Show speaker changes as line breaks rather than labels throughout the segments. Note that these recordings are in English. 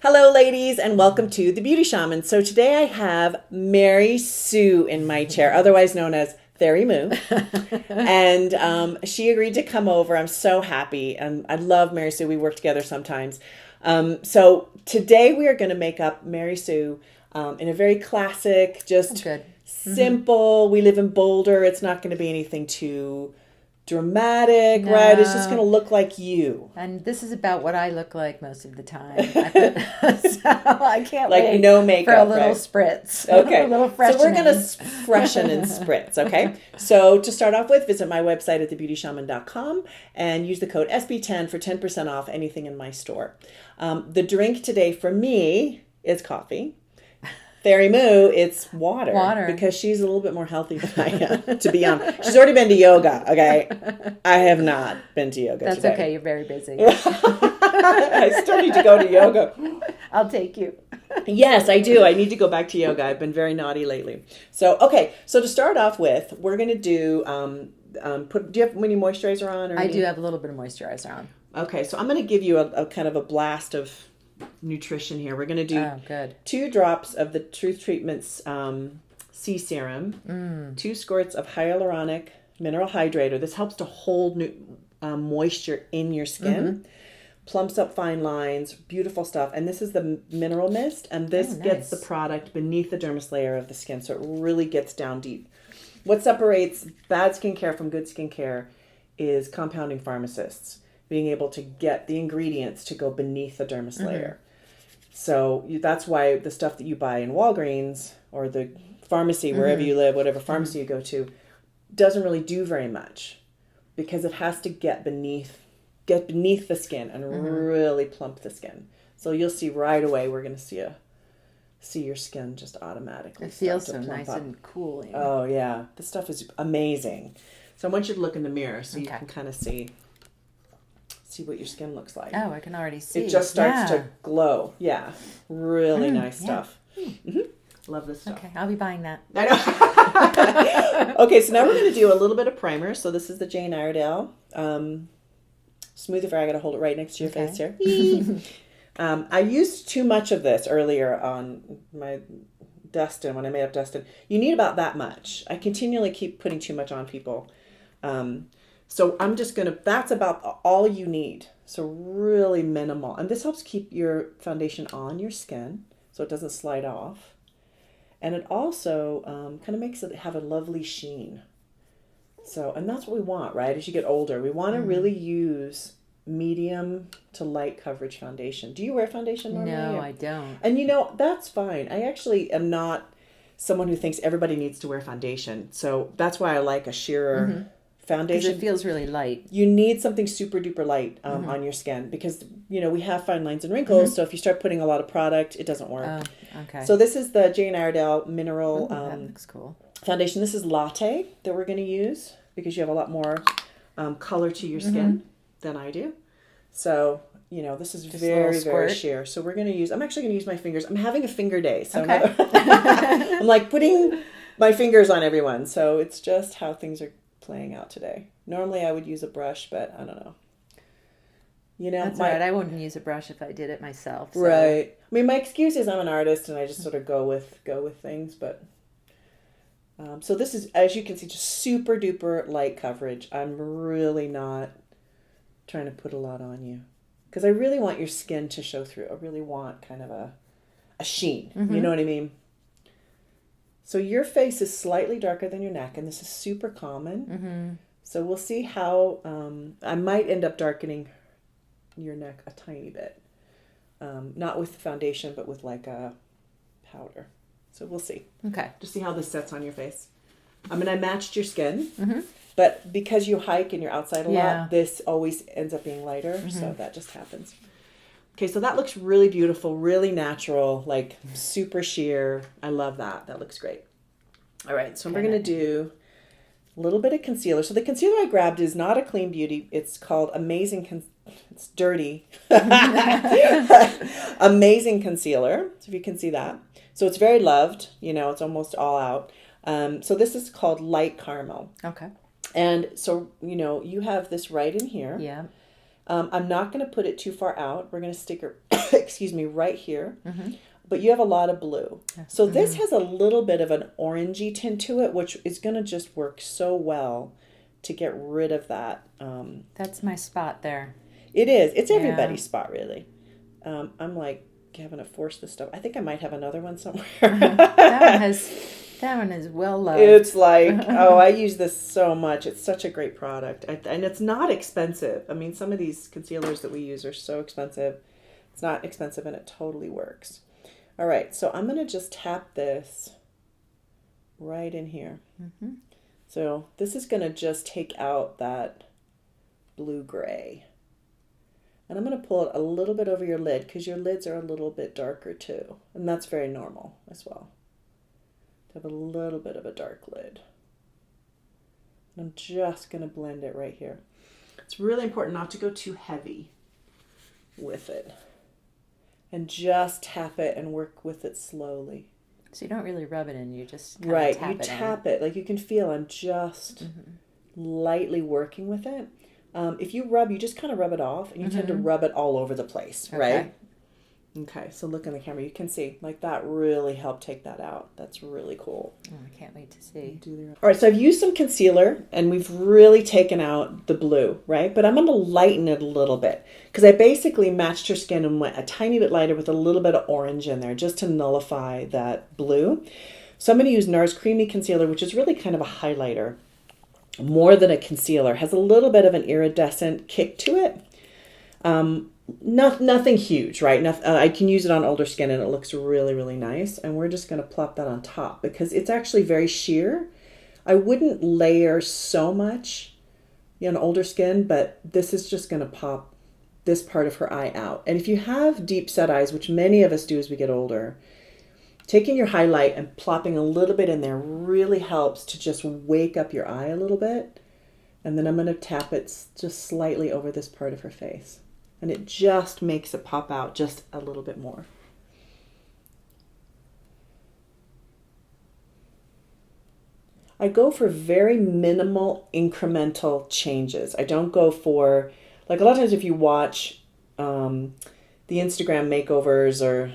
Hello, ladies, and welcome to the Beauty Shaman. So today I have Mary Sue in my chair, otherwise known as Fairy Moo, and she agreed to come over. I'm so happy, and I love Mary Sue. We work together sometimes. So today we are going to make up Mary Sue in a very classic, just simple. We live in Boulder. It's not going to be anything too dramatic, right? It's just going to look like you.
And this is about what I look like most of the time. So I can't wait
no makeup,
for a little spritz.
Okay.
A little freshening.
So we're going to freshen and spritz, okay? So to start off with, visit my website at thebeautyshaman.com and use the code SB10 for 10% off anything in my store. The drink today for me is coffee. Fairy Moo, it's water. Because she's a little bit more healthy than I am, to be honest. She's already been to yoga, okay? I have not been to yoga
That's
today.
okay, you're very busy.
I still need to go to yoga.
I'll take you.
Yes, I do. I need to go back to yoga. I've been very naughty lately. So to start off with, we're going to do, do you have any moisturizer on?
I do have a little bit of moisturizer on.
Okay, so I'm going to give you a kind of a blast of nutrition here. We're going to do 2 drops of the Truth Treatments C Serum, 2 squirts of hyaluronic mineral hydrator. This helps to hold moisture in your skin, plumps up fine lines, beautiful stuff. And this is the mineral mist, and this gets the product beneath the dermis layer of the skin, so it really gets down deep. What separates bad skincare from good skincare is compounding pharmacists being able to get the ingredients to go beneath the dermis layer. So that's why the stuff that you buy in Walgreens or the pharmacy, wherever you live, whatever pharmacy you go to, doesn't really do very much because it has to get beneath the skin and really plump the skin. So you'll see right away, we're going to see your skin just automatically.
It feels so nice and cooling.
Oh yeah, this stuff is amazing. So I want you to look in the mirror so you can kind of see what your skin looks like.
Oh, I can already see.
It just starts to glow. Yeah. Really nice stuff. Love this stuff.
Okay, I'll be buying that.
I know. Okay, so now we're going to do a little bit of primer. So this is the Jane Iredale. Smooth it. I got to hold it right next to your face here. I used too much of this earlier on my Dustin, when I made up Dustin. You need about that much. I continually keep putting too much on people. So I'm just going to, that's about all you need. So really minimal. And this helps keep your foundation on your skin so it doesn't slide off. And it also kind of makes it have a lovely sheen. So, and that's what we want, right? As you get older, we want to really use medium to light coverage foundation. Do you wear foundation normally?
No, I don't.
And that's fine. I actually am not someone who thinks everybody needs to wear foundation. So that's why I like a sheerer foundation.
Because it feels really light.
You need something super duper light on your skin because, we have fine lines and wrinkles. So if you start putting a lot of product, it doesn't work.
Oh, okay.
So this is the Jane Iredale Mineral
that looks cool.
Foundation. This is Latte that we're going to use because you have a lot more color to your skin than I do. So, this is very, very sheer. So we're going to use, I'm actually going to use my fingers. I'm having a finger day. So I'm like putting my fingers on everyone. So it's just how things are playing out today. Normally I would use a brush, but I don't know.
That's right. I wouldn't use a brush if I did it myself. So.
Right. I mean, my excuse is I'm an artist and I just sort of go with things, but so this is, as you can see, just super duper light coverage. I'm really not trying to put a lot on you because I really want your skin to show through. I really want kind of a sheen. You know what I mean? So your face is slightly darker than your neck, and this is super common. So we'll see how I might end up darkening your neck a tiny bit. Not with the foundation, but with like a powder. So we'll see.
Okay.
Just see how this sets on your face. I mean, I matched your skin, but because you hike and you're outside a lot, this always ends up being lighter. So that just happens. Okay, so that looks really beautiful, really natural, like super sheer. I love that. That looks great. All right, so we're going to do a little bit of concealer. So the concealer I grabbed is not a Clean Beauty. It's called it's dirty. Amazing Concealer. So if you can see that. So it's very loved. It's almost all out. So this is called Light Caramel.
Okay.
And so, you have this right in here.
Yeah.
I'm not going to put it too far out. We're going to stick it, excuse me, right here. But you have a lot of blue. So this has a little bit of an orangey tint to it, which is going to just work so well to get rid of that.
That's my spot there.
It is. It's everybody's spot, really. I'm like having to force this stuff. I think I might have another one somewhere.
That one is well loved.
It's like, oh, I use this so much. It's such a great product. And it's not expensive. I mean, some of these concealers that we use are so expensive. It's not expensive and it totally works. All right, so I'm going to just tap this right in here. So this is going to just take out that blue-gray. And I'm going to pull it a little bit over your lid because your lids are a little bit darker too. And that's very normal as well. To have a little bit of a dark lid. And I'm just going to blend it right here. It's really important not to go too heavy with it. And just tap it and work with it slowly.
So you don't really rub it in, you just
tap it in. Right, you tap it. Like you can feel I'm just lightly working with it. If you rub, you just kind of rub it off and you tend to rub it all over the place, right? Okay, so look in the camera. You can see, like that really helped take that out. That's really cool.
Oh, I can't wait to see.
All right, so I've used some concealer and we've really taken out the blue, right? But I'm going to lighten it a little bit because I basically matched her skin and went a tiny bit lighter with a little bit of orange in there just to nullify that blue. So I'm going to use NARS Creamy Concealer, which is really kind of a highlighter. More than a concealer. Has a little bit of an iridescent kick to it. Nothing huge, right? I can use it on older skin and it looks really, really nice. And we're just going to plop that on top because it's actually very sheer. I wouldn't layer so much on older skin, but this is just going to pop this part of her eye out. And if you have deep set eyes, which many of us do as we get older, taking your highlight and plopping a little bit in there really helps to just wake up your eye a little bit. And then I'm going to tap it just slightly over this part of her face. And it just makes it pop out just a little bit more. I go for very minimal incremental changes. I don't go for, like a lot of times if you watch the Instagram makeovers or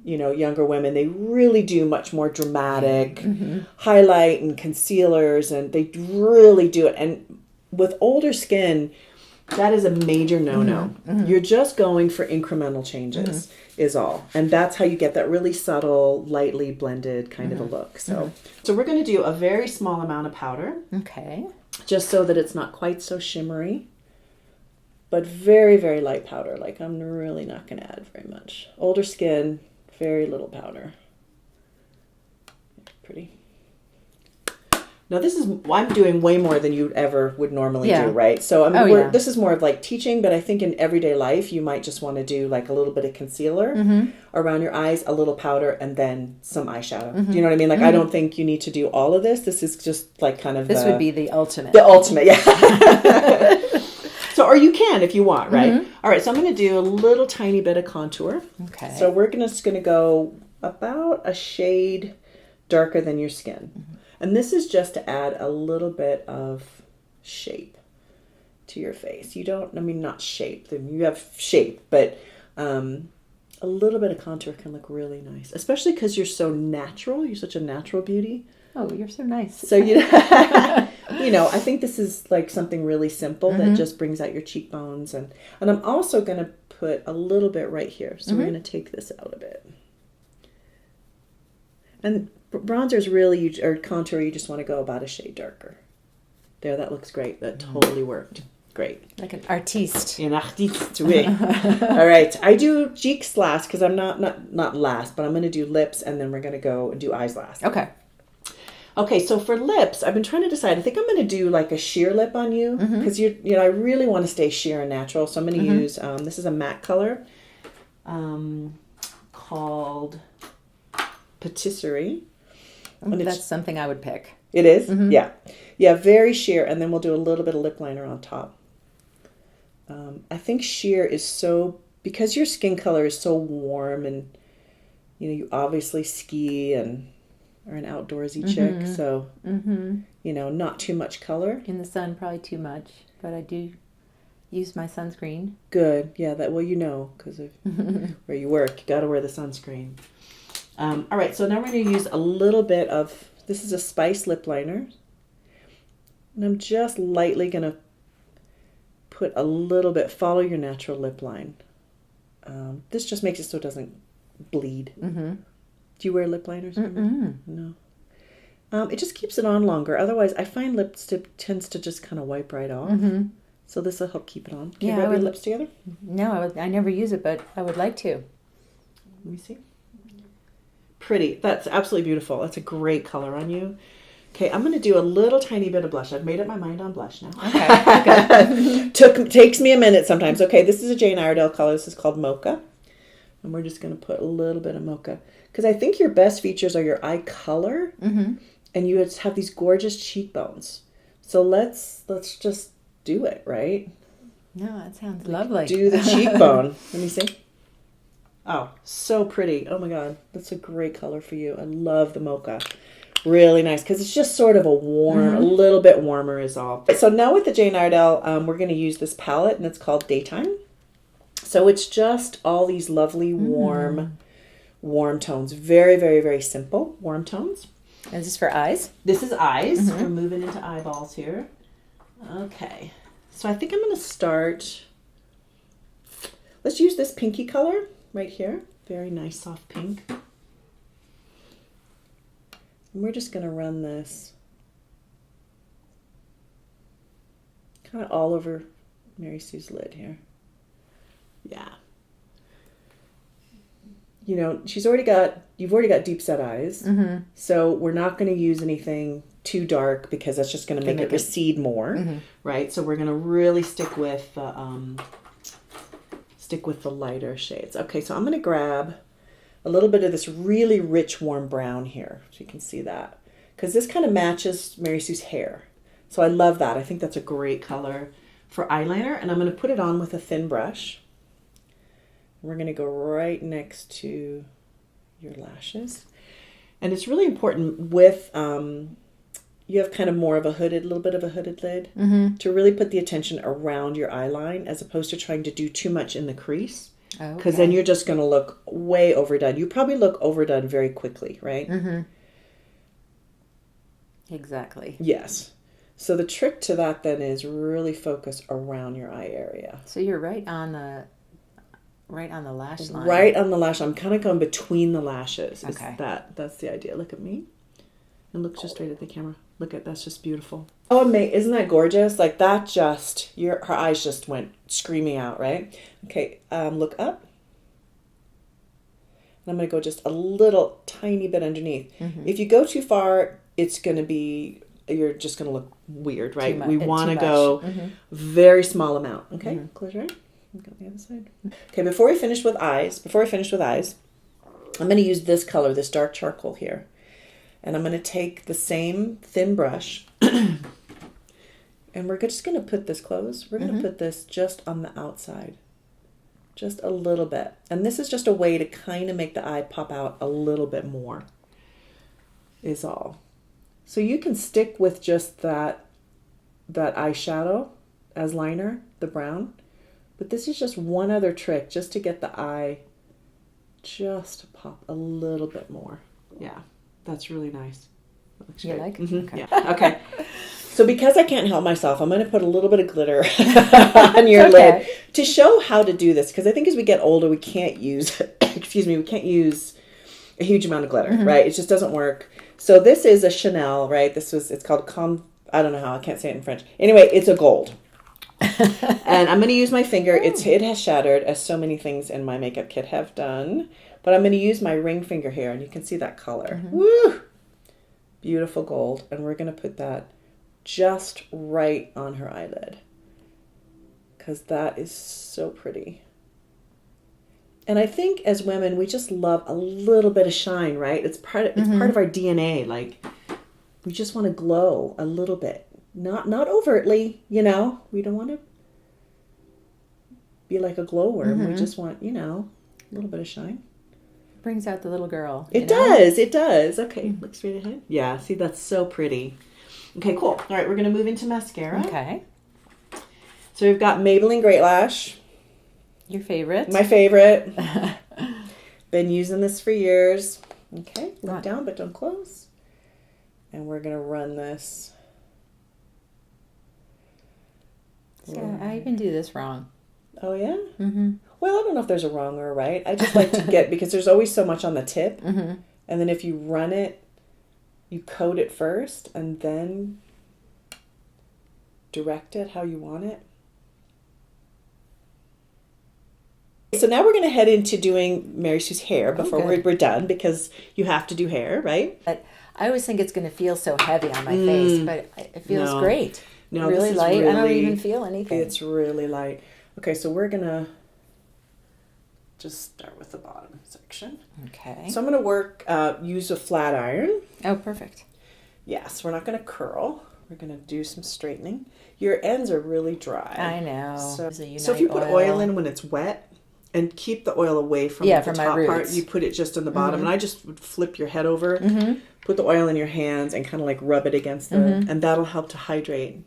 younger women, they really do much more dramatic highlight and concealers, and they really do it. And with older skin, that is a major no-no. You're just going for incremental changes is all. And that's how you get that really subtle, lightly blended kind of a look. So we're going to do a very small amount of powder.
Okay.
Just so that it's not quite so shimmery. But very, very light powder. Like I'm really not going to add very much. Older skin, very little powder. Pretty. Now I'm doing way more than you ever would normally do, right? So this is more of like teaching, but I think in everyday life you might just want to do like a little bit of concealer around your eyes, a little powder, and then some eyeshadow. Do you know what I mean? Like I don't think you need to do all of this. This is just like kind of
this would be the ultimate.
The ultimate, yeah. So, or you can if you want, right? All right, so I'm going to do a little tiny bit of contour.
Okay.
So we're just going to go about a shade darker than your skin. And this is just to add a little bit of shape to your face. Not shape. You have shape, but a little bit of contour can look really nice, especially because you're so natural. You're such a natural beauty.
Oh, you're so nice.
So, I think this is like something really simple that just brings out your cheekbones. And I'm also going to put a little bit right here. So we're going to take this out a bit. And bronzers really, or contour, you just want to go about a shade darker. There, that looks great. That totally worked. Great.
Like an artiste.
An artiste, oui. All right. I do cheeks last because I'm not last, but I'm going to do lips and then we're going to go and do eyes last. Okay, so for lips, I've been trying to decide. I think I'm going to do like a sheer lip on you because I really want to stay sheer and natural. So I'm going to use, this is a matte color called Patisserie.
That's something I would pick.
It is? Yeah. Yeah, very sheer. And then we'll do a little bit of lip liner on top. I think sheer is because your skin color is so warm and, you obviously ski and are an outdoorsy chick. So, not too much color.
In the sun, probably too much. But I do use my sunscreen.
Good. Yeah, because of where you work, you got to wear the sunscreen. All right, so now we're going to use a little bit of, this is a Spice lip liner. And I'm just lightly going to put a little bit, follow your natural lip line. This just makes it so it doesn't bleed. Mm-hmm. Do you wear lip liners? No. It just keeps it on longer. Otherwise, I find lipstick tends to just kind of wipe right off. Mm-hmm. So this will help keep it on. Can you rub your lips together?
No, I never use it, but I would like to.
Let me see. Pretty. That's absolutely beautiful. That's a great color on you. Okay, I'm going to do a little tiny bit of blush. I've made up my mind on blush now. Okay. Takes me a minute sometimes. Okay, this is a Jane Iredale color. This is called Mocha. And we're just going to put a little bit of Mocha. Because I think your best features are your eye color. Mm-hmm. And you have these gorgeous cheekbones. So let's just do it, right?
No, that sounds lovely.
Do the cheekbone. Let me see. Oh, so pretty. Oh my God. That's a great color for you. I love the Mocha. Really nice, because it's just sort of a warm, a little bit warmer is all. So now with the Jane Iredale, we're going to use this palette, and it's called Daytime. So it's just all these lovely warm tones. Very, very, very simple warm tones.
Is this for eyes?
This is eyes. Mm-hmm. We're moving into eyeballs here. Okay. So I think I'm going to start. Let's use this pinky color right here. Very nice, soft pink. And we're just going to run this kind of all over Mary Sue's lid here. Yeah. You know, you've already got deep set eyes. Mm-hmm. So we're not going to use anything too dark because that's just going to make it recede more, right? So we're going to really stick with the lighter shades. Okay, so I'm going to grab a little bit of this really rich warm brown here, so you can see that, because this kind of matches Mary Sue's hair. So I love that. I think that's a great color for eyeliner, and I'm going to put it on with a thin brush. We're going to go right next to your lashes. And it's really important with, you have kind of more of a little bit of a hooded lid, to really put the attention around your eye line as opposed to trying to do too much in the crease. Because then you're just going to look way overdone. You probably look overdone very quickly, right? Mm-hmm.
Exactly.
Yes. So the trick to that then is really focus around your eye area.
So you're right on the lash line.
Right on the lash. I'm kind of going between the lashes. Okay. That's the idea. Look at me. And look just straight at the camera. That's just beautiful. Oh, amazing. Isn't that gorgeous? Like that her eyes just went screaming out, right? Okay, look up. And I'm going to go just a little tiny bit underneath. Mm-hmm. If you go too far, you're just going to look weird, right? We want to go very small amount. Okay, close your eye. Go the other side. Okay, before we finish with eyes, I'm going to use this color, this dark charcoal here. And I'm going to take the same thin brush, and we're just going to put this close. We're going to put this just on the outside, just a little bit. And this is just a way to kind of make the eye pop out a little bit more, is all. So you can stick with just that eyeshadow as liner, the brown. But this is just one other trick just to get the eye just to pop a little bit more. Yeah. That's really nice. That looks great.
Like it? Mm-hmm.
Okay. Yeah. Okay. So because I can't help myself, I'm going to put a little bit of glitter on your lid to show how to do this. Because I think as we get older, we can't use, we can't use a huge amount of glitter, right? It just doesn't work. So this is a Chanel, right? It's called I don't know how, I can't say it in French. Anyway, it's a gold. And I'm going to use my finger. It has shattered, as so many things in my makeup kit have done. But I'm going to use my ring finger here, and you can see that color. Woo! Beautiful gold. And we're going to put that just right on her eyelid, because that is so pretty. And I think as women, we just love a little bit of shine, right? It's part of our DNA. Like, we just want to glow a little bit. Not overtly, We don't want to be like a glowworm. We just want, a little bit of shine.
Brings out the little girl.
It does. Okay, look straight ahead. Yeah, see, that's so pretty. Okay, cool. All right, we're going to move into mascara.
Okay.
So So we've got Maybelline Great Lash.
Your favorite.
My favorite. Been using this for years. Okay, look down but don't close. And we're going to run this.
So I even do this wrong.
Oh, yeah?
Mm-hmm.
Well, I don't know if there's a wrong or a right. I just like to get, because there's always so much on the tip.
Mm-hmm.
And then if you run it, you coat it first and then direct it how you want it. So now we're going to head into doing Mary Sue's hair before we're done, because you have to do hair, right?
But I always think it's going to feel so heavy on my face, but it feels great.
No,
really
this is
light.
Really,
I don't even feel anything.
It's really light. Okay, so we're going to just start with the bottom section.
Okay.
So I'm going to work, use a flat iron.
Oh, perfect.
Yes, we're not going to curl. We're going to do some straightening. Your ends are really dry.
I know.
So if you put oil in when it's wet, and keep the oil away from the top part, you put it just on the bottom. And I just would flip your head over, put the oil in your hands, and kind of like rub it against the, and that'll help to hydrate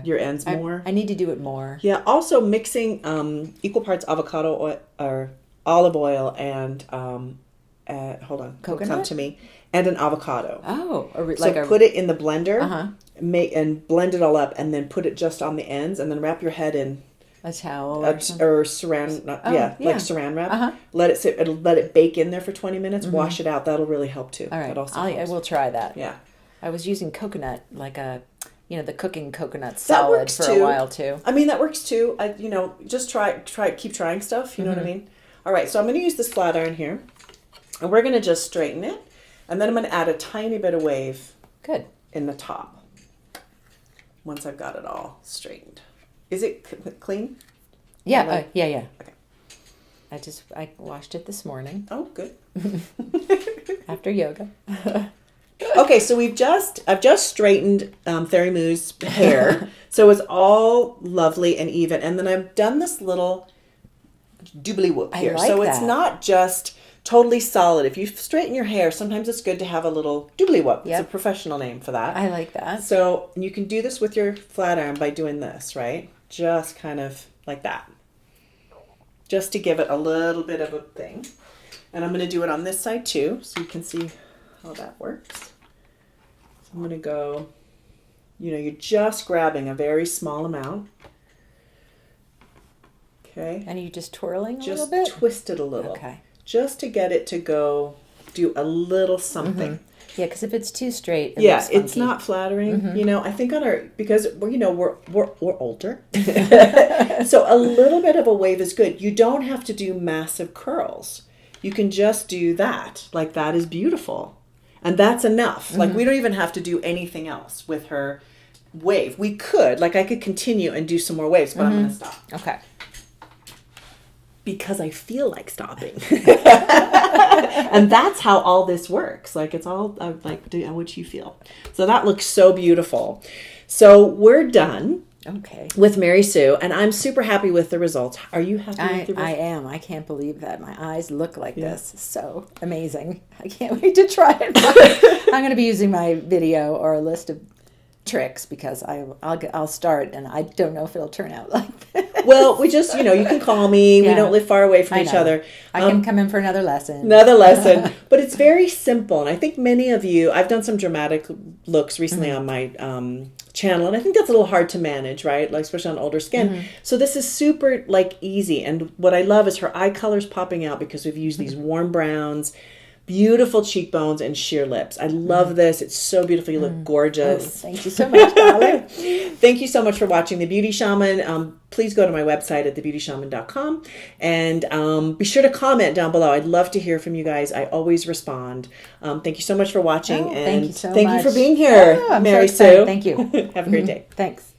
your ends more.
I need to do it more.
Yeah, also mixing equal parts avocado oil, or olive oil and, hold on,
coconut?
come to me, and an avocado.
Oh,
put it in the blender, and blend it all up, and then put it just on the ends, and then wrap your head in
a towel
or saran, like saran wrap. Let it sit. Let it bake in there for 20 minutes. Wash it out. That'll really help too.
All right,
that also
I will try that.
Yeah,
I was using coconut, like the cooking coconut solid for a while too.
I mean, that works too. Just try, keep trying stuff. You know what I mean? All right, so I'm going to use this flat iron here, and we're going to just straighten it, and then I'm going to add a tiny bit of wave.
Good.
In the top. Once I've got it all straightened. Is it clean?
Yeah, yeah. Okay. I washed it this morning.
Oh, good.
After yoga.
Okay, so I've just straightened Fairy Moo's hair, so it's all lovely and even. And then I've done this little doobly whoop here. So it's not just totally solid. If you straighten your hair, sometimes it's good to have a little doobly whoop. It's a professional name for that.
I like that.
So you can do this with your flat iron by doing this, right? Just kind of like that. Just to give it a little bit of a thing. And I'm going to do it on this side too, so you can see how that works. So I'm going to go, you're just grabbing a very small amount. Okay.
And you're just twirling a little bit?
Just twist it a little.
Okay.
Just to get it to go do a little something.
Yeah, because if it's too straight,
it's not flattering. I think because we're older, so a little bit of a wave is good. You don't have to do massive curls. You can just do that. Like, that is beautiful, and that's enough. Like, we don't even have to do anything else with her wave. We could, I could continue and do some more waves, but I'm going to stop.
Okay.
Because I feel like stopping. And that's how all this works. It's all what you feel. So that looks so beautiful. So we're done.
Okay.
With Mary Sue, and I'm super happy with the results. Are you happy with the results?
I am. I can't believe that my eyes look like this. So amazing. I can't wait to try it. I'm going to be using my video or a list of tricks, because I'll start, and I don't know if it'll turn out like this.
Well, we just, you can call me. We don't live far away from each other.
I can come in for another lesson.
But it's very simple. And I think many of you, I've done some dramatic looks recently on my channel, and I think that's a little hard to manage, right? Especially on older skin. So this is super easy. And what I love is her eye color's popping out, because we've used these warm browns, beautiful cheekbones, and sheer lips. I love this. It's so beautiful. You look gorgeous.
Oh, thank you so much, darling.
Thank you so much for watching The Beauty Shaman. Please go to my website at thebeautyshaman.com, and be sure to comment down below. I'd love to hear from you guys. I always respond. Thank you so much for watching, and
thank you
for being here, Mary Sue.
Thank you.
Have a great day.
Thanks.